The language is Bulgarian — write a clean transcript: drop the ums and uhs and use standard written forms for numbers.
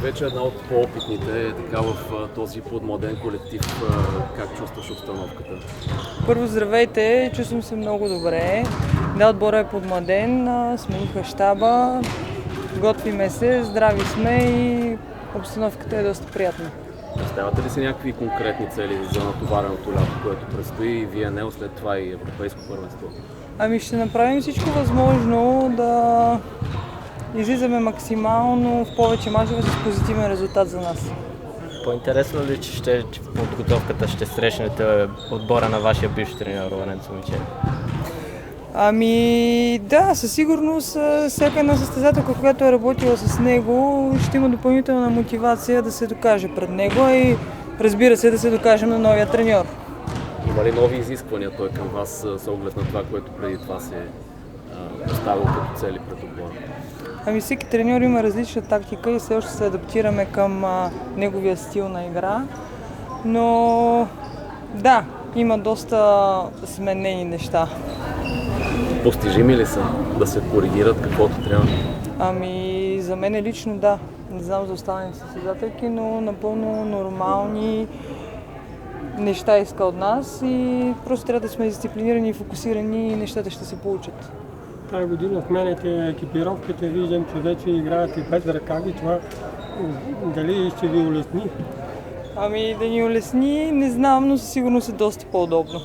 вече една от по-опитните така в този подмладен колектив. Как чувстваш обстановката? Първо, здравейте, чувствам се много добре. Да, отборът е подмладен, смениха щаба, готвиме се, здрави сме и обстановката е доста приятна. Оставате ли си някакви конкретни цели за натовареното лято, което предстои и ВНЛ, след това и Европейско първенство? Ами ще направим всичко възможно да излизаме максимално в повече мачове с позитивен резултат за нас. По-интересно ли, че в подготовката ще срещнете отбора на вашия бивш треньор Лоренцо Мичели? Ами да, със сигурност всяка една състезателка, която е работила с него, ще има допълнителна мотивация да се докаже пред него и разбира се да се докажем на новия треньор. Има ли нови изисквания той към вас с оглед на това, което преди това се е поставил като цели пред отбора? Ами всеки треньор има различна тактика и все още се адаптираме към неговия стил на игра, но да, има доста сменени неща. Постижими ли са да се коригират каквото трябва? Ами за мен лично да, не знам за останалите състезателки, но напълно нормални неща иска от нас и просто трябва да сме дисциплинирани и фокусирани и нещата ще се получат. Тази година сменяте екипировките, виждам, че вече играете без ръкави. Това дали ще ви улесни? Ами да ни улесни, не знам, но със сигурност е доста по-удобно.